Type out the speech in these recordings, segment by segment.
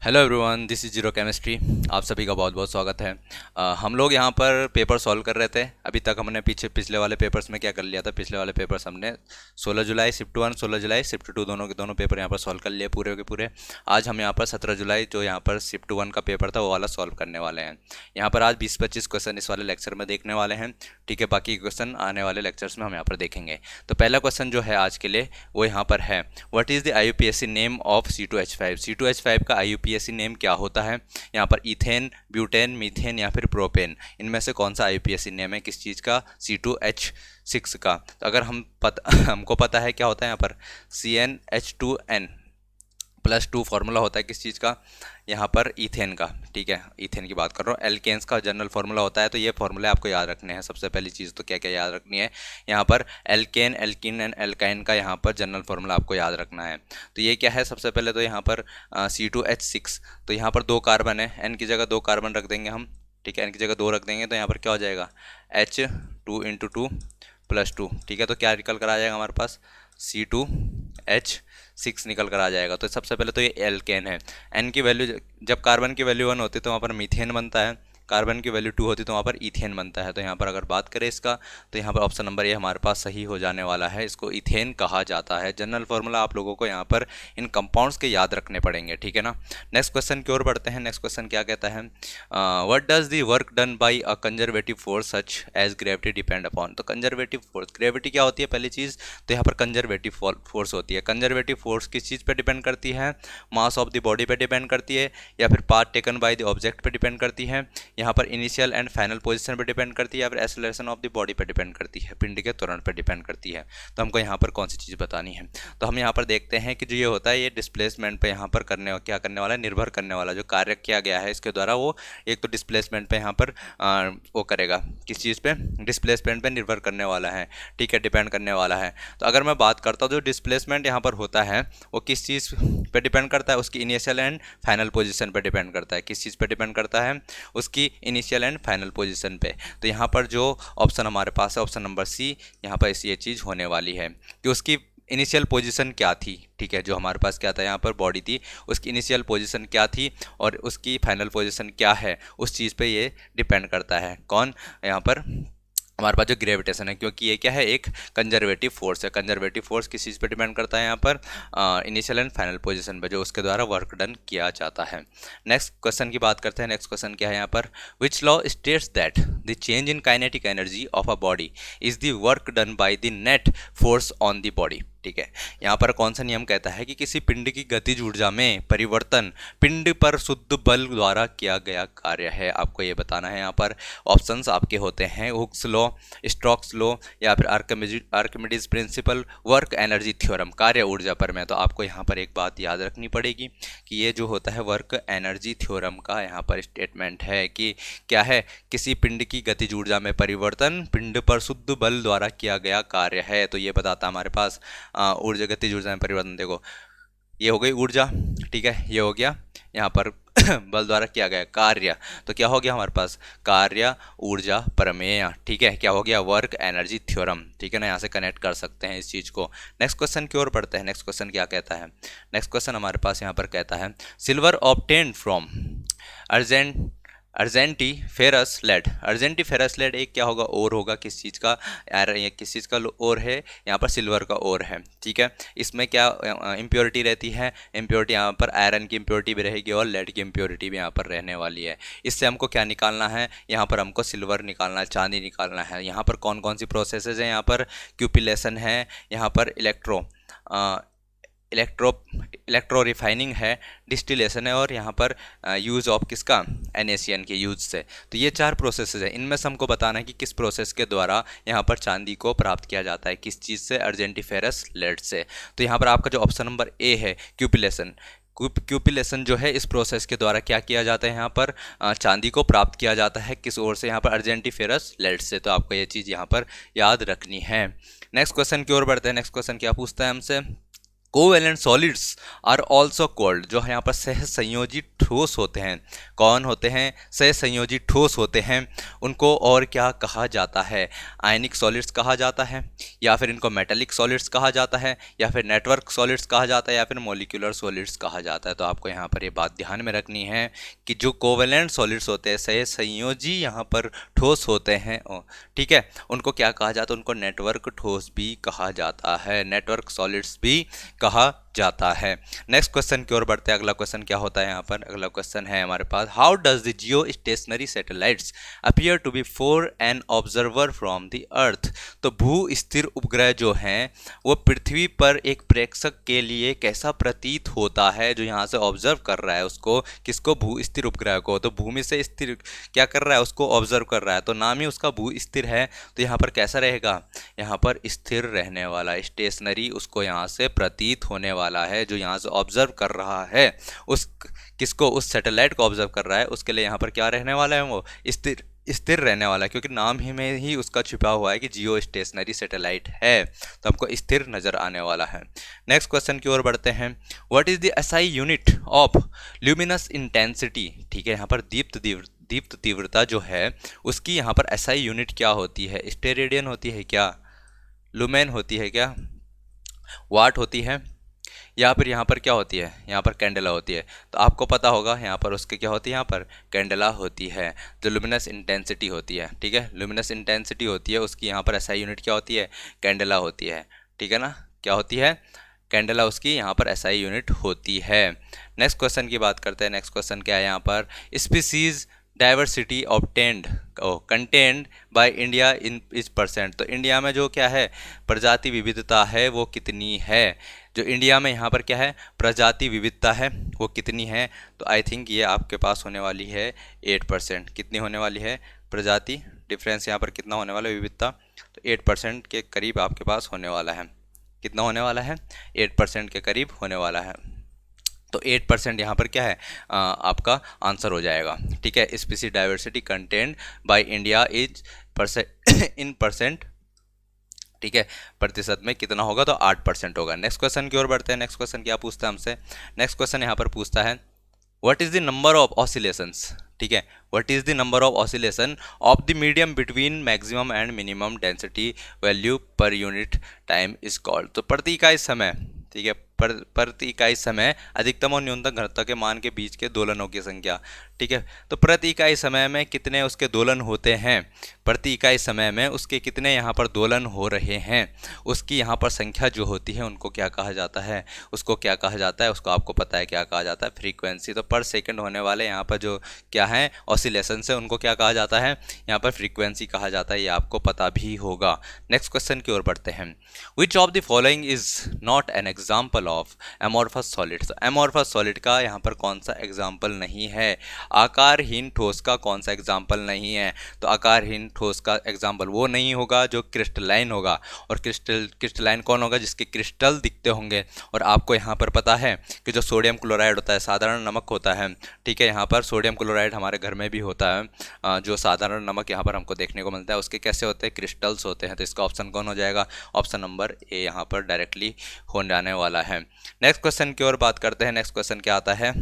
Hello everyone, this is zero chemistry. आप सभी का बहुत बहुत स्वागत है। हम लोग यहाँ पर पेपर सॉल्व कर रहे थे। अभी तक हमने पिछले वाले पेपर्स में क्या कर लिया था। पिछले वाले पेपर्स हमने 16 जुलाई शिफ्ट 1, 16 जुलाई शिफ्ट 2 दोनों के दोनों पेपर यहाँ पर सॉल्व कर लिए पूरे के पूरे। आज हम यहाँ पर 17 जुलाई जो यहाँ पर शिफ्ट 1 का पेपर था वो वाला सॉल्व करने वाले हैं। यहाँ पर आज 20-25 क्वेश्चन इस वाले लेक्चर में देखने वाले हैं। ठीक है, बाकी क्वेश्चन आने वाले लेक्चर्स में हम यहाँ पर देखेंगे। तो पहला क्वेश्चन जो है आज के लिए वो यहाँ पर है, what is the IUPAC name of C2H5। C2H5 का IUPAC नेम क्या होता है। यहाँ पर इथेन, ब्यूटेन, मीथेन या फिर प्रोपेन, इनमें से कौन सा IUPAC नेम है किस चीज़ का। C2H6 का। तो अगर हमको पता है क्या होता है यहाँ पर CnH2n+2 फार्मूला होता है किस चीज़ का, यहाँ पर इथेन का। ठीक है, इथेन की बात कर रहा हूँ। एल्केन्स का जनरल फार्मूला होता है, तो ये फार्मूले आपको याद रखने हैं। सबसे पहली चीज़ तो क्या क्या याद रखनी है, यहाँ पर एल्केन, एल्किन एंड एल्काइन का यहाँ पर जनरल फार्मूला आपको याद रखना है। तो ये क्या है, सबसे पहले तो यहाँ पर C2H6, तो यहाँ पर 2 कार्बन है, N की जगह 2 कार्बन रख देंगे हम। ठीक है, N की जगह 2 रख देंगे तो यहाँ पर क्या हो जाएगा H2 × 2 + 2। ठीक है, तो क्या निकल कर आ जाएगा हमारे पास C2H6 निकल कर आ जाएगा। तो सबसे पहले तो ये एल्केन है। एन की वैल्यू, जब कार्बन की वैल्यू 1 होती है तो वहाँ पर मीथेन बनता है, कार्बन की वैल्यू 2 होती है तो वहाँ पर इथेन बनता है। तो यहाँ पर अगर बात करें इसका, तो यहाँ पर ऑप्शन नंबर ए हमारे पास सही हो जाने वाला है। इसको इथेन कहा जाता है। जनरल फार्मूला आप लोगों को यहाँ पर इन कंपाउंड्स के याद रखने पड़ेंगे। ठीक है ना। नेक्स्ट क्वेश्चन की ओर बढ़ते हैं। नेक्स्ट क्वेश्चन क्या कहता है, what does the work done by a conservative force such as gravity depend upon. तो कंजर्वेटिव फोर्स, ग्रेविटी क्या होती है पहली चीज़, तो यहाँ पर कंजर्वेटिव फोर्स होती है। कंजर्वेटिव फोर्स किस चीज़ पर डिपेंड करती है, मास ऑफ द बॉडी पे डिपेंड करती है, या फिर part taken by the object पे डिपेंड करती है, यहाँ पर इनिशियल एंड फाइनल पोजीशन पे डिपेंड करती है, या फिर एक्सेलरेशन ऑफ द बॉडी पे डिपेंड करती है, पिंड के त्वरण पे डिपेंड करती है। तो हमको यहाँ पर कौन सी चीज़ बतानी है। तो हम यहाँ पर देखते हैं कि जो ये होता है ये डिस्प्लेसमेंट पे यहाँ पर क्या करने वाला है, निर्भर करने वाला जो कार्य किया गया है इसके द्वारा, वो एक तो डिस्प्लेसमेंट पे यहाँ पर वो करेगा, किस चीज़ पे, डिस्प्लेसमेंट पे निर्भर करने वाला है। ठीक है, डिपेंड करने वाला है। तो अगर मैं बात करता हूँ जो डिस्प्लेसमेंट यहाँ पर होता है वो किस चीज़ पे डिपेंड करता है, उसकी इनिशियल एंड फाइनल पोजीशन पे डिपेंड करता है। किस चीज़ पे डिपेंड करता है, उसकी इनिशियल एंड फाइनल पोजीशन पे। तो यहाँ पर जो ऑप्शन हमारे पास है ऑप्शन नंबर सी, यहाँ पर ये चीज़ होने वाली है कि उसकी इनिशियल पोजीशन क्या थी। ठीक है, जो हमारे पास क्या था, यहाँ पर बॉडी थी, उसकी इनिशियल पोजीशन क्या थी और उसकी फाइनल पोजीशन क्या है, उस चीज़ पे ये डिपेंड करता है। कौन, यहाँ पर हमारे पास जो ग्रेविटेशन है, क्योंकि ये क्या है, एक कंजर्वेटिव फोर्स है। कंजर्वेटिव फोर्स किस चीज़ पे डिपेंड करता है, यहाँ पर इनिशियल एंड फाइनल पोजीशन पे, जो उसके द्वारा वर्क डन किया जाता है। नेक्स्ट क्वेश्चन की बात करते हैं। नेक्स्ट क्वेश्चन क्या है यहाँ पर, which law states that the change in kinetic energy of a body is the work done by the net force on the body. ठीक है, यहाँ पर कौन सा नियम कहता है कि किसी पिंड की गतिज ऊर्जा में परिवर्तन पिंड पर शुद्ध बल द्वारा किया गया कार्य है। आपको ये बताना है। यहाँ पर ऑप्शंस आपके होते हैं हुक्स लॉ, स्टोक्स लॉ, या फिर Archimedes principal, work energy theorem, कार्य ऊर्जा पर में। तो आपको यहाँ पर एक बात याद रखनी पड़ेगी कि ये जो होता है वर्क एनर्जी थ्योरम का यहाँ पर स्टेटमेंट है कि क्या है, किसी पिंड की गतिज ऊर्जा में परिवर्तन पिंड पर शुद्ध बल द्वारा किया गया कार्य है। तो ये बताता हमारे पास ऊर्जा, गतिज ऊर्जा में परिवर्तन। देखो ये हो गई ऊर्जा, ठीक है, ये हो गया यहाँ पर बल द्वारा किया गया कार्य। तो क्या हो गया हमारे पास, कार्य ऊर्जा प्रमेय। ठीक है, क्या हो गया, वर्क एनर्जी थ्योरम। ठीक है ना, यहाँ से कनेक्ट कर सकते हैं इस चीज़ को। नेक्स्ट क्वेश्चन की ओर बढ़ते हैं। नेक्स्ट क्वेश्चन क्या कहता है, नेक्स्ट क्वेश्चन हमारे पास यहाँ पर कहता है, silver obtained from argentiferous lead. Argentiferous lead एक क्या होगा, ओर होगा, किस चीज़ का, ये किस चीज़ का ओर है, यहाँ पर सिल्वर का ओर है। ठीक है, इसमें क्या इम्प्योरिटी रहती है, इम्प्योरिटी यहाँ पर आयरन की इम्प्योरिटी भी रहेगी और लेड की इम्प्योरिटी भी यहाँ पर रहने वाली है। इससे हमको क्या निकालना है, यहाँ पर हमको सिल्वर निकालना है, चांदी निकालना है। यहाँ पर कौन कौन सी प्रोसेसेस हैं, यहाँ पर क्यूपिलेशन है, यहाँ पर इलेक्ट्रो रिफाइनिंग है, डिस्टिलेशन है, और यहाँ पर यूज़ ऑफ किसका, NaCN के यूज से। तो ये 4 प्रोसेसेस है। इनमें से हमको बताना है कि किस प्रोसेस के द्वारा यहाँ पर चांदी को प्राप्त किया जाता है, किस चीज़ से, अर्जेंटीफेरस लेड से। तो यहाँ पर आपका जो ऑप्शन नंबर ए है क्यूपिलेशन, क्यूपिलेशन जो है इस प्रोसेस के द्वारा क्या किया जाता है, यहाँ पर चांदी को प्राप्त किया जाता है, किस ओर से, यहाँ पर अर्जेंटीफेरस लेड से। तो आपको ये चीज़ यहाँ पर याद रखनी है। नेक्स्ट क्वेश्चन की ओर बढ़ते हैं। नेक्स्ट क्वेश्चन क्या पूछता है हमसे, covalent solids are also called, जो है यहाँ पर सहसंयोजी ठोस होते हैं। कौन होते हैं? सहसंयोजी ठोस होते हैं। उनको और क्या कहा जाता है? आयनिक सॉलिड्स कहा जाता है, या फिर इनको मेटेलिक सॉलिड्स कहा जाता है, या फिर नेटवर्क सॉलिड्स कहा जाता है, या फिर मॉलिक्यूलर सॉलिड्स कहा जाता है। तो आपको यहाँ पर ये बात ध्यान में रखनी है कि जो कोवेलेंट सॉलिड्स होते हैं, सहसंयोजी यहाँ पर ठोस होते हैं, ठीक है, उनको क्या कहा जाता है? उनको नेटवर्क ठोस भी कहा जाता है, नेटवर्क सॉलिड्स भी कहा जाता है। नेक्स्ट क्वेश्चन की ओर बढ़ते हैं। अगला क्वेश्चन क्या होता है यहाँ पर? अगला क्वेश्चन है हमारे पास, how does the geostationary satellites appear to be for an observer from the earth. तो भू स्थिर उपग्रह जो हैं वो पृथ्वी पर एक प्रेक्षक के लिए कैसा प्रतीत होता है, जो यहाँ से ऑब्जर्व कर रहा है उसको, किसको? भू स्थिर उपग्रह को। तो भूमि से स्थिर क्या कर रहा है? उसको ऑब्जर्व कर रहा है, तो नाम ही उसका भू स्थिर है। तो यहाँ पर कैसा रहेगा? यहाँ पर स्थिर रहने वाला, स्टेशनरी उसको यहाँ से प्रतीत होने वाला है। जो यहाँ से ऑब्जर्व कर रहा है उस किसको? उस सैटेलाइट को ऑब्जर्व कर रहा है, उसके लिए यहाँ पर क्या रहने वाला है? वो स्थिर रहने वाला है, क्योंकि नाम ही में ही उसका छिपा हुआ है कि जियो स्टेशनरी सैटेलाइट है, तो हमको स्थिर नजर आने वाला है। नेक्स्ट क्वेश्चन की ओर बढ़ते हैं। What is the SI unit of luminous intensity. ठीक है, यहाँ पर दीप्त तीव्रता जो है उसकी यहाँ पर एसआई यूनिट क्या होती है? स्टेरेडियन होती है क्या? लुमेन होती है क्या? वाट होती है? या फिर यहाँ पर क्या होती है? यहाँ पर कैंडेला होती है। तो आपको पता होगा यहाँ पर उसके क्या होती है? यहाँ पर कैंडेला होती है, जो लुमिनस इंटेंसिटी होती है। ठीक है, लुमिनस इंटेंसिटी होती है, उसकी यहाँ पर एसआई यूनिट क्या होती है? कैंडेला होती है। ठीक है ना, क्या होती है? कैंडेला उसकी यहाँ पर एसआई यूनिट होती है। नेक्स्ट क्वेश्चन की बात करते हैं। नेक्स्ट क्वेश्चन क्या है यहाँ पर? Species diversity obtained contained by India in इस परसेंट। तो इंडिया में जो क्या है प्रजाति विविधता है वो कितनी है? जो इंडिया में यहाँ पर क्या है प्रजाति विविधता है वो कितनी है? तो आई थिंक ये आपके पास होने वाली है 8%। कितनी होने वाली है प्रजाति डिफरेंस यहाँ पर? कितना होने वाला है विविधता? तो 8% के करीब आपके पास होने वाला है। कितना होने वाला है? 8% के करीब होने वाला है। तो 8% यहाँ पर क्या है आपका आंसर हो जाएगा। ठीक है, स्पीसी diversity content by India is in percent. ठीक है, प्रतिशत में कितना होगा? तो 8% होगा। नेक्स्ट क्वेश्चन की ओर बढ़ते हैं। नेक्स्ट क्वेश्चन क्या पूछता है हमसे? नेक्स्ट क्वेश्चन यहाँ पर पूछता है what is the number of oscillations. ठीक है, what is the number of oscillation of the medium between maximum and minimum density value per unit time is called. तो प्रति इकाई समय, ठीक है, प्रति इकाई समय अधिकतम और न्यूनतम घनत्व के मान के बीच के दोलनों की संख्या। ठीक है, तो प्रति इकाई समय में कितने उसके दोलन होते हैं? प्रति इकाई समय में उसके कितने यहाँ पर दोलन हो रहे हैं, उसकी यहाँ पर संख्या जो होती है उनको क्या कहा जाता है? उसको क्या कहा जाता है? उसको आपको पता है क्या कहा जाता है? फ्रीक्वेंसी। तो पर सेकंड होने वाले यहाँ पर जो क्या है ऑसिलेशन से उनको क्या कहा जाता है? यहाँ पर फ्रीक्वेंसी कहा जाता है, ये आपको पता भी होगा। नेक्स्ट क्वेश्चन की ओर बढ़ते हैं। विच of the following is not an example of amorphous solid. तो एमॉर्फस सॉलिड का यहाँ पर कौन सा एग्जाम्पल नहीं है? आकारहीन ठोस का कौन सा एग्जाम्पल नहीं है? तो आकारहीन ठोस का एग्जाम्पल वो नहीं होगा जो क्रिस्टलाइन होगा। और क्रिस्टलाइन कौन होगा? जिसके क्रिस्टल दिखते होंगे। और आपको यहाँ पर पता है कि जो सोडियम क्लोराइड होता है साधारण नमक होता है। ठीक है, यहाँ पर सोडियम क्लोराइड हमारे घर में भी होता है, जो साधारण नमक यहाँ पर हमको देखने को मिलता है, उसके कैसे होते हैं? क्रिस्टल्स होते हैं। तो इसका ऑप्शन कौन हो जाएगा? ऑप्शन नंबर ए यहाँ पर डायरेक्टली हो जाने वाला है। नेक्स्ट क्वेश्चन की ओर बात करते हैं। नेक्स्ट क्वेश्चन क्या आता है?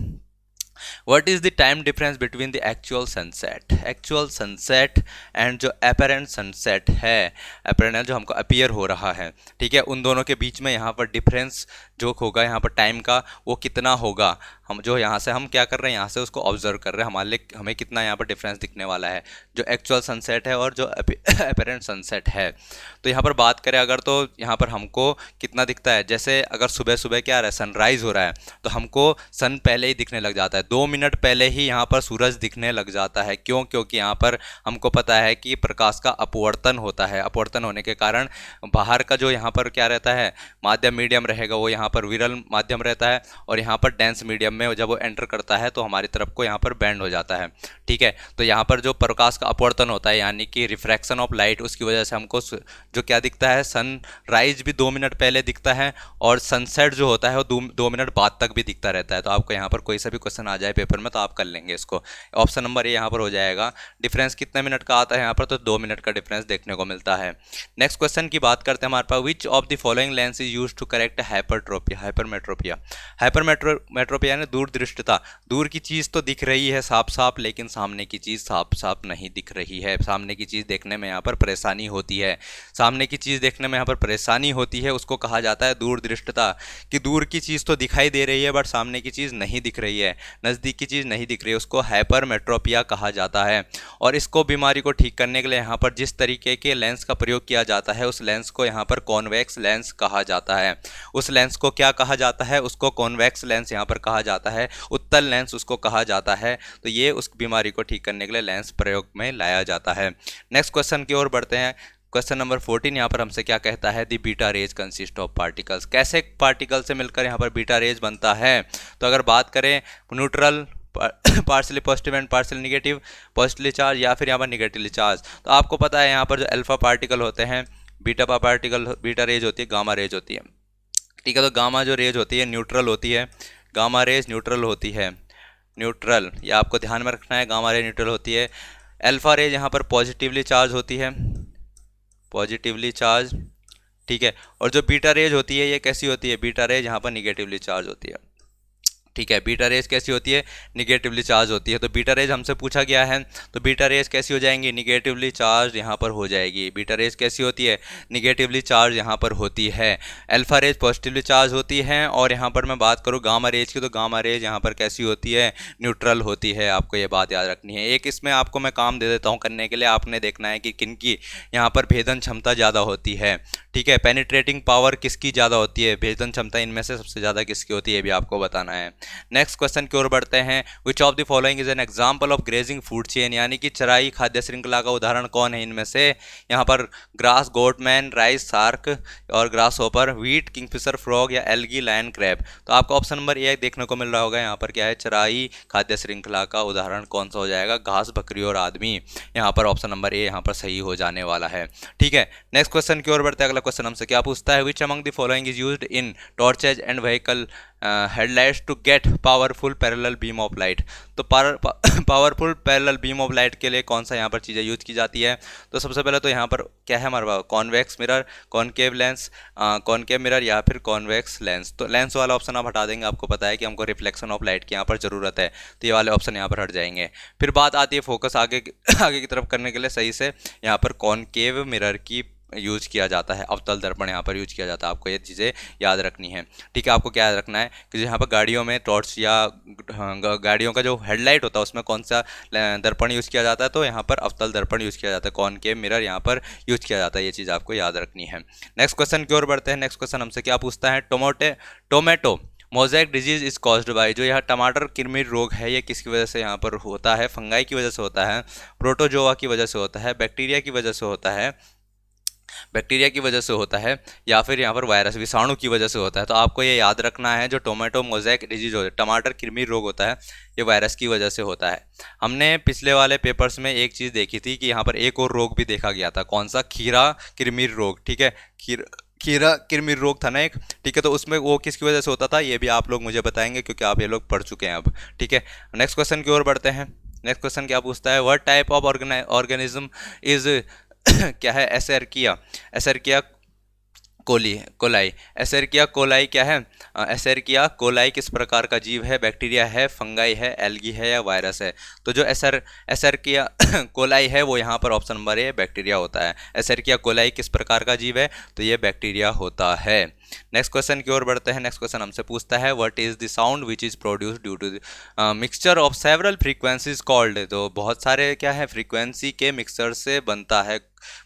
What is the time difference between the actual sunset? Actual sunset and जो apparent sunset है, apparent जो हमको appear हो रहा है, ठीक है, उन दोनों के बीच में यहाँ पर डिफरेंस जो होगा यहाँ पर टाइम का वो कितना होगा? हम जो यहाँ से हम क्या कर रहे हैं, यहाँ से उसको ऑब्जर्व कर रहे हैं, हमारे लिए हमें कितना यहाँ पर डिफरेंस दिखने वाला है जो एक्चुअल सनसेट है और जो अपेरेंट सनसेट है। तो यहाँ पर बात करें अगर, तो यहाँ पर हमको कितना दिखता है? जैसे अगर सुबह सुबह क्या आ रहा है, सनराइज हो रहा है, तो हमको सन पहले ही दिखने लग जाता है, 2 मिनट पहले ही यहाँ पर सूरज दिखने लग जाता है। क्यों? क्योंकि यहाँ पर हमको पता है कि प्रकाश का अपवर्तन होता है। अपवर्तन होने के कारण बाहर का जो यहाँ पर क्या रहता है माध्यम मीडियम रहेगा वो यहाँ पर विरल माध्यम रहता है, और यहाँ पर डेंस मीडियम में जब वो एंटर करता है तो हमारी तरफ को यहाँ पर बैंड हो जाता है। ठीक है, तो यहाँ पर जो प्रकाश का अपवर्तन होता है यानी कि रिफ्रैक्शन ऑफ लाइट, उसकी वजह से हमको जो क्या दिखता है, सनराइज भी 2 मिनट पहले दिखता है और सनसेट जो होता है वो 2 मिनट बाद तक भी दिखता रहता है। तो आपको यहाँ पर कोई सा भी क्वेश्चन आ जाए पेपर में तो आप कर लेंगे इसको। ऑप्शन नंबर ए यहाँ पर हो जाएगा। डिफरेंस कितने मिनट का आता है यहाँ पर, तो 2 मिनट का डिफरेंस देखने को मिलता है। नेक्स्ट क्वेश्चन की बात करते हैं हमारे पास, which of the following lens is used to correct hypertropia, hypermetropia. Hypermetropia यानी दूरदृष्टता, दूर की चीज़ तो दिख रही है साफ साफ लेकिन सामने की चीज़ साफ साफ नहीं दिख रही है। सामने की चीज़ देखने में यहाँ पर परेशानी होती है, सामने की चीज़ देखने में यहाँ पर परेशानी होती है, उसको कहा जाता है दूरदृष्टता। कि दूर की चीज़ तो दिखाई दे रही है बट सामने की चीज़ नहीं दिख रही है, नज़दीक की चीज़ नहीं दिख रही है, उसको हाइपरमेट्रोपिया कहा जाता है। और इसको बीमारी को ठीक करने के लिए यहाँ पर जिस तरीके के लेंस का प्रयोग किया जाता है उस लेंस को यहाँ पर कॉन्वेक्स लेंस कहा जाता है। उस लेंस को क्या कहा जाता है, उसको कॉन्वेक्स लेंस यहाँ पर कहा जाता है, उत्तल लेंस उसको कहा जाता है। तो ये उस बीमारी को ठीक करने के लिए लेंस प्रयोग में लाया जाता है। नेक्स्ट क्वेश्चन की ओर बढ़ते हैं। क्वेश्चन नंबर 14 यहाँ पर हमसे क्या कहता है, दी beta raise consist of particles. कैसे पार्टिकल से मिलकर यहाँ पर बीटा रेज बनता है, तो अगर बात करें neutral, partially positive and partially negative, positively charge या फिर यहाँ पर निगेटिवली चार्ज। तो आपको पता है यहाँ पर जो अल्फा पार्टिकल होते हैं, बीटा पार्टिकल, बीटा रेज होती है, गामा रेज होती है। ठीक है, तो गामा जो रेज होती है न्यूट्रल होती है, गामा रेज न्यूट्रल होती है, न्यूट्रल, या आपको ध्यान में रखना है, गामा रेज न्यूट्रल होती है। अल्फा रेज यहाँ पर पॉजिटिवली चार्ज होती है, पॉजिटिवली चार्ज। ठीक है, और जो बीटा रेज होती है ये कैसी होती है, बीटा रेज यहाँ पर निगेटिवली चार्ज होती है। ठीक है, बीटा रेज कैसी होती है, निगेटिवली चार्ज होती है। तो बीटा रेज हमसे पूछा गया है, तो बीटा रेज कैसी हो जाएंगी, निगेटिवली चार्ज यहाँ पर हो जाएगी। बीटा रेज कैसी होती है, निगेटिवली चार्ज यहाँ पर होती है। अल्फा रेज पॉजिटिवली चार्ज होती है। और यहाँ पर मैं बात करूँ गामा रेज की, तो गामा रेज यहाँ पर कैसी होती है, न्यूट्रल होती है। आपको ये बात याद रखनी है। एक इसमें आपको मैं काम दे देता हूँ करने के लिए, आपने देखना है कि किनकी यहाँ पर भेदन क्षमता ज़्यादा होती है। ठीक है, पेनिट्रेटिंग पावर किसकी ज़्यादा होती है, भेदन क्षमता इनमें से सबसे ज़्यादा किसकी होती है, ये भी आपको बताना है। नेक्स्ट क्वेश्चन की ओर बढ़ते हैं। विच of the following is an example of grazing food chain, यानी कि चराई खाद्य श्रृंखला का उदाहरण कौन है इनमें से। यहाँ पर ग्रास, गोटमैन, राइस, शार्क और grass hopper, wheat, Kingfisher frog या एल्गी, लायन, क्रैब। तो आपको ऑप्शन नंबर ए देखने को मिल रहा होगा। यहाँ पर क्या है, चराई खाद्य श्रृंखला का उदाहरण कौन सा हो जाएगा, घास, बकरी और आदमी। यहाँ पर ऑप्शन नंबर ए यहाँ पर सही हो जाने वाला है। ठीक है, नेक्स्ट क्वेश्चन की ओर बढ़ते हैं। अगला क्वेश्चन हमसे क्या पूछता है, which among the following is used in torches and vehicle headlights to get powerful parallel beam of light. तो powerful parallel beam of light के लिए कौन सा यहाँ पर चीज़ें यूज की जाती है। तो सबसे पहले तो यहाँ पर क्या है हमारे पास, convex mirror, concave lens, concave mirror या फिर कॉन्वेक्स लेंस। तो लेंस वाला ऑप्शन आप हटा देंगे, आपको पता है कि हमको रिफ्लेक्शन ऑफ लाइट की यहाँ पर ज़रूरत है, तो ये वाले ऑप्शन यहाँ पर हट जाएंगे। फिर बात आती है फोकस आगे की तरफ करने के लिए सही से, यहाँ पर कॉनकेव मिरर की यूज किया जाता है, अवतल दर्पण यहाँ पर यूज किया जाता है। आपको ये चीज़ें याद रखनी है। ठीक है, आपको क्या याद रखना है कि यहाँ पर गाड़ियों में टॉर्च या गाड़ियों का जो हेडलाइट होता है उसमें कौन सा दर्पण यूज किया जाता है, तो यहाँ पर अवतल दर्पण यूज किया जाता है, कॉनकेव मिरर यहाँ पर यूज किया जाता है। ये चीज़ आपको याद रखनी है। नेक्स्ट क्वेश्चन की ओर बढ़ते हैं। नेक्स्ट क्वेश्चन हमसे क्या पूछता है, tomato mosaic disease is caused by, जो यह टमाटर किरमिर रोग है ये किसकी वजह से यहाँ पर होता है, फंगाई की वजह से होता है, प्रोटोजोआ की वजह से होता है, बैक्टीरिया की वजह से होता है, बैक्टीरिया की वजह से होता है, या फिर यहाँ पर वायरस विषाणु की वजह से होता है। तो आपको ये याद रखना है, जो टोमेटो मोज़ेक डिजीज होता है, टमाटर किरमिर रोग होता है, ये वायरस की वजह से होता है। हमने पिछले वाले पेपर्स में एक चीज़ देखी थी कि यहाँ पर एक और रोग भी देखा गया था, कौन सा, खीरा किरमिर रोग। ठीक है, खीरा किरमिर रोग था ना एक। ठीक है, तो उसमें वो किसकी वजह से होता था, ये भी आप लोग मुझे बताएंगे क्योंकि आप ये लोग पढ़ चुके हैं अब। ठीक है, नेक्स्ट क्वेश्चन की ओर बढ़ते हैं। नेक्स्ट क्वेश्चन क्या पूछता है, what type of organism is क्या है, एसरकिया कोलाई। एसरकिया कोलाई क्या है, एसरकिया कोलाई किस प्रकार का जीव है, बैक्टीरिया है, फंगाई है, एल्गी है या वायरस है। तो जो एसरकिया कोलाई है वो यहाँ पर ऑप्शन नंबर ए बैक्टीरिया होता है। एसरकिया कोलाई किस प्रकार का जीव है, तो ये बैक्टीरिया होता है। नेक्स्ट क्वेश्चन की ओर बढ़ते हैं। नेक्स्ट क्वेश्चन हमसे पूछता है, what is the sound which is produced due to mixture of several frequencies called. तो बहुत सारे क्या है, फ्रीक्वेंसी के मिक्सचर से बनता है,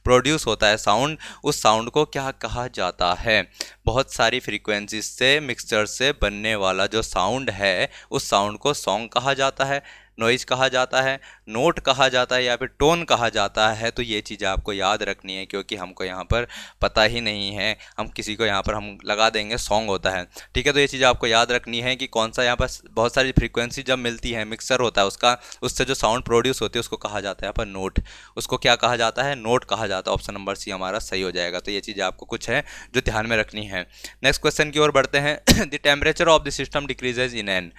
प्रोड्यूस होता है साउंड, उस साउंड को क्या कहा जाता है। बहुत सारी फ्रीक्वेंसी से मिक्सचर से बनने वाला जो साउंड है उस साउंड को सॉन्ग कहा जाता है। नॉइज कहा जाता है, नोट कहा जाता है या फिर टोन कहा जाता है। तो ये चीज़ें आपको याद रखनी है, क्योंकि हमको यहाँ पर पता ही नहीं है, हम किसी को यहाँ पर हम लगा देंगे सॉन्ग होता है, ठीक है। तो ये चीज़ आपको याद रखनी है कि कौन सा यहाँ पर बहुत सारी फ्रीक्वेंसी जब मिलती है, मिक्सर होता है उसका, उससे जो साउंड प्रोड्यूस होती है उसको कहा जाता है यहाँ पर नोट। उसको क्या कहा जाता है? नोट कहा जाता है। ऑप्शन नंबर सी हमारा सही हो जाएगा। तो ये चीज़ आपको कुछ है जो ध्यान में रखनी है। नेक्स्ट क्वेश्चन की ओर बढ़ते हैं। The temperature of the system decreases in an,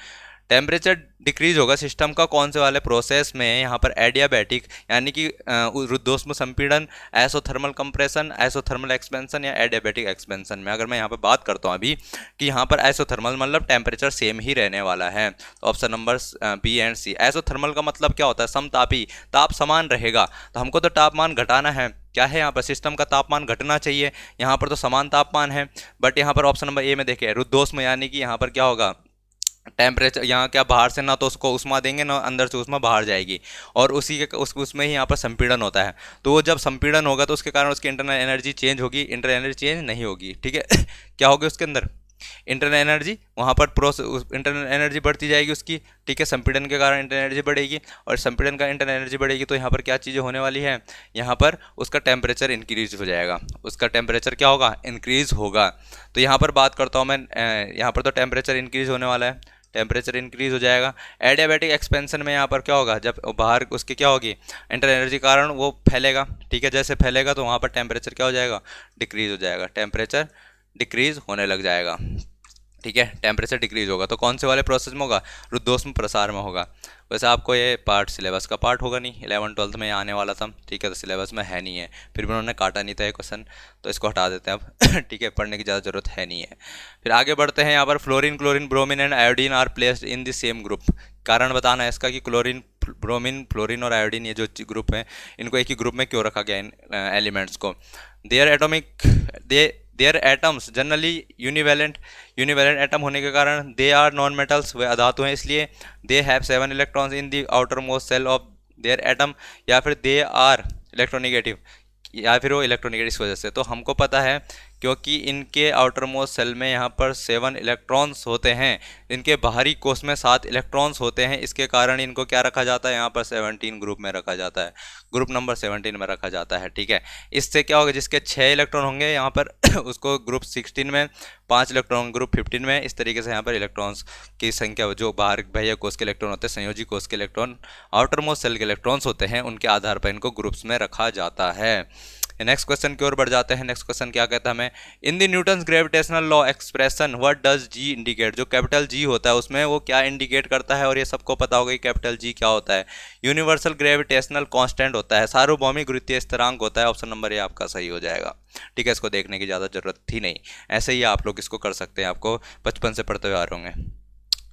temperature decrease होगा सिस्टम का कौन से वाले प्रोसेस में? यहाँ पर एडियाबैटिक यानी कि रुद्धोष्म संपीड़न, एसोथर्मल कंप्रेशन, एसोथर्मल एक्सपेंशन या एडियाबैटिक एक्सपेंशन में। अगर मैं यहाँ पर बात करता हूँ अभी कि यहाँ पर एसोथर्मल मतलब टेम्परेचर सेम ही रहने वाला है, तो ऑप्शन नंबर बी एंड सी। एसोथर्मल का मतलब क्या होता है? समतापी, ताप समान रहेगा। तो हमको तो तापमान घटाना है, क्या है यहाँ पर? सिस्टम का तापमान घटना चाहिए। यहाँ पर तो समान तापमान है, बट यहाँ पर ऑप्शन नंबर ए में देखिए रुद्धोष्म यानी कि यहाँ पर क्या होगा? टेम्परेचर यहाँ क्या, बाहर से ना तो उसको उष्मा देंगे ना अंदर से उष्मा बाहर जाएगी, और उसी के उसमें ही यहाँ पर संपीड़न होता है। तो वो जब संपीड़न होगा तो उसके कारण उसकी इंटरनल एनर्जी चेंज होगी, इंटरनल एनर्जी चेंज नहीं होगी, ठीक है। क्या होगी उसके अंदर? इंटरनल एनर्जी, वहाँ पर इंटरनल एनर्जी बढ़ती जाएगी उसकी, ठीक है। संपीड़न के कारण इंटरनल एनर्जी बढ़ेगी, और संपीड़न का इंटरनल एनर्जी बढ़ेगी तो यहाँ पर क्या चीज़ें होने वाली है? यहाँ पर उसका टेम्परेचर इंक्रीज हो जाएगा, उसका टेम्परेचर क्या होगा? इंक्रीज होगा। तो यहाँ पर बात करता हूँ मैं, यहाँ पर तो टेम्परेचर इंक्रीज होने वाला है, टेम्परेचर इंक्रीज हो जाएगा। एडियाबैटिक एक्सपेंशन में यहाँ पर क्या होगा? जब बाहर उसकी क्या होगी? इंटरनल एनर्जी कारण वो फैलेगा, ठीक है। जैसे फैलेगा तो वहाँ पर टेम्परेचर क्या हो जाएगा? डिक्रीज हो जाएगा, टेम्परेचर डिक्रीज होने लग जाएगा, ठीक है। टेम्परेचर डिक्रीज होगा तो कौन से वाले प्रोसेस में होगा? रुद्धोष्म प्रसार में होगा। वैसे आपको ये पार्ट सिलेबस का पार्ट होगा नहीं, 11th-12th में आने वाला था, ठीक है। तो सिलेबस में है नहीं है, फिर भी उन्होंने काटा नहीं था ये क्वेश्चन, तो इसको हटा देते हैं अब। ठीक है, पढ़ने की ज़्यादा जरूरत है नहीं है। फिर आगे बढ़ते हैं। यहाँ पर fluorine, chlorine, bromine and iodine are placed in the same group. कारण बताना है इसका कि क्लोरीन, ब्रोमीन, फ्लोरीन और आयोडीन ये जो ग्रुप हैं इनको एक ही ग्रुप में क्यों रखा गया इन एलिमेंट्स को? Their atoms generally univalent atom होने के कारण दे आर नॉन मेटल्स, वे अधातु हैं इसलिए। They have 7 electrons in the outer most shell of their atom, या फिर दे आर इलेक्ट्रोनिगेटिव, या फिर वो इलेक्ट्रोनिगेटिव इस वजह से। तो हमको पता है क्योंकि इनके आउटर मोस्ट सेल में यहाँ पर 7 इलेक्ट्रॉन्स होते हैं, इनके बाहरी कोष में 7 इलेक्ट्रॉन्स होते हैं, इसके कारण इनको क्या रखा जाता है? यहाँ पर 17 ग्रुप में रखा जाता है, ग्रुप नंबर 17 में रखा जाता है, ठीक है। इससे क्या होगा? जिसके 6 इलेक्ट्रॉन होंगे यहाँ पर उसको ग्रुप 16 में, 5 इलेक्ट्रॉन ग्रुप 15 में, इस तरीके से यहाँ पर इलेक्ट्रॉन्स की संख्या जो बाहर बाह्य कोष के इलेक्ट्रॉन होते हैं, संयोजी कोष के इलेक्ट्रॉन, आउटर मोस्ट सेल के इलेक्ट्रॉन्स होते हैं, उनके आधार पर इनको ग्रुप्स में रखा जाता है। नेक्स्ट क्वेश्चन की ओर बढ़ जाते हैं। नेक्स्ट क्वेश्चन क्या कहता है हमें? In the Newton's gravitational law expression what does G indicate? जो कैपिटल जी होता है उसमें वो क्या इंडिकेट करता है? और ये सबको पता होगा कि कैपिटल जी क्या होता है? यूनिवर्सल ग्रेविटेशनल कांस्टेंट होता है, सार्वभौमिक गुरुत्वीय स्थिरांक होता है। ऑप्शन नंबर ए आपका सही हो जाएगा, ठीक है। इसको देखने की ज़्यादा जरूरत थी नहीं, ऐसे ही आप लोग इसको कर सकते हैं, आपको बचपन से पढ़ते हुए आ रहे होंगे।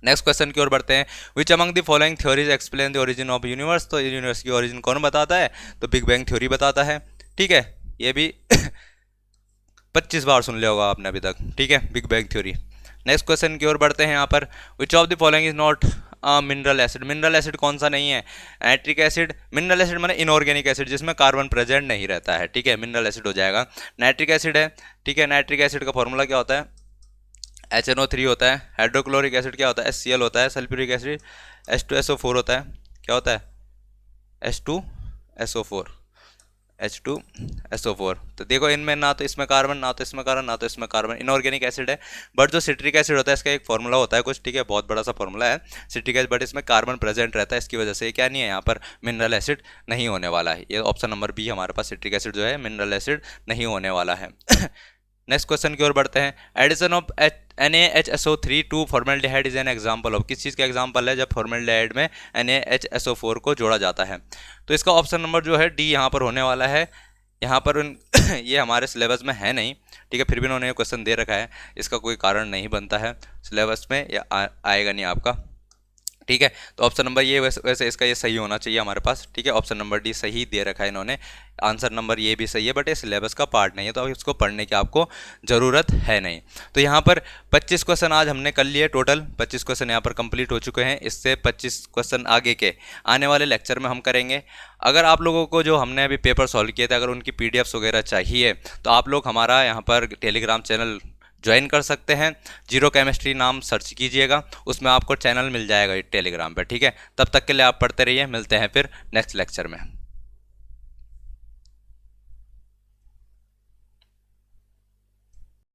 नेक्स्ट क्वेश्चन की ओर बढ़ते हैं। विच among the following theories explain the origin of universe? तो यूनिवर्स की ओरिजिन कौन बताता है? तो बिग बैंग थ्योरी बताता है, ठीक है। ये भी 25 बार सुन लिया होगा आपने अभी तक, ठीक है, big bang theory. Next question की ओर बढ़ते हैं। यहाँ पर विच of the following is not mineral acid? Mineral acid कौन सा नहीं है? नाइट्रिक एसिड, मिनरल एसिड माने इनऑर्गेनिक एसिड जिसमें कार्बन प्रेजेंट नहीं रहता है, ठीक है, मिनरल एसिड हो जाएगा। नाइट्रिक एसिड है, ठीक है। नाइट्रिक एसिड का फॉर्मूला क्या होता है? HNO3 होता है। हाइड्रोक्लोरिक एसिड क्या होता है? HCl होता है। सल्फ्यूरिक एसिड H2SO4 होता है। क्या होता है? H2SO4, H2SO4। तो देखो इनमें ना तो इसमें कार्बन, ना तो इसमें कार्बन, ना तो इसमें कार्बन, इनऑर्गेनिक एसिड है। बट जो सिट्रिक एसिड होता है इसका एक फॉर्मूला होता है कुछ, ठीक है, बहुत बड़ा सा फॉर्मूला है सिट्रिक एसिड, बट इसमें कार्बन प्रेजेंट रहता है, इसकी वजह से ये क्या नहीं है, यहाँ पर मिनरल एसिड नहीं होने वाला है। ये ऑप्शन नंबर बी हमारे पास सिट्रिक एसिड जो है मिनरल एसिड नहीं होने वाला है। नेक्स्ट क्वेश्चन की ओर बढ़ते हैं। Addition of NaHSO3 to formaldehyde is an example of? किस चीज़ का एग्जाम्पल है जब फॉर्मेल्डिहाइड में NaHSO4 को जोड़ा जाता है? तो इसका ऑप्शन नंबर जो है डी यहाँ पर होने वाला है। यहाँ पर ये हमारे सिलेबस में है नहीं, ठीक है, फिर भी उन्होंने क्वेश्चन दे रखा है, इसका कोई कारण नहीं बनता है सिलेबस में, या आएगा नहीं आपका, ठीक है। तो ऑप्शन नंबर ये वैसे इसका ये सही होना चाहिए हमारे पास, ठीक है। ऑप्शन नंबर डी सही दे रखा है इन्होंने, आंसर नंबर ये भी सही है, बट ये सिलेबस का पार्ट नहीं है, तो अब इसको पढ़ने की आपको ज़रूरत है नहीं। तो यहाँ पर 25 क्वेश्चन आज हमने कर लिए, टोटल 25 क्वेश्चन यहाँ पर कंप्लीट हो चुके हैं। इससे 25 क्वेश्चन आगे के आने वाले लेक्चर में हम करेंगे। अगर आप लोगों को जो हमने अभी पेपर सॉल्व किए थे, अगर उनकी PDFs वगैरह चाहिए तो आप लोग हमारा यहाँ पर टेलीग्राम चैनल ज्वाइन कर सकते हैं। जीरो केमिस्ट्री नाम सर्च कीजिएगा, उसमें आपको चैनल मिल जाएगा टेलीग्राम पर, ठीक है। तब तक के लिए आप पढ़ते रहिए, मिलते हैं फिर नेक्स्ट लेक्चर में।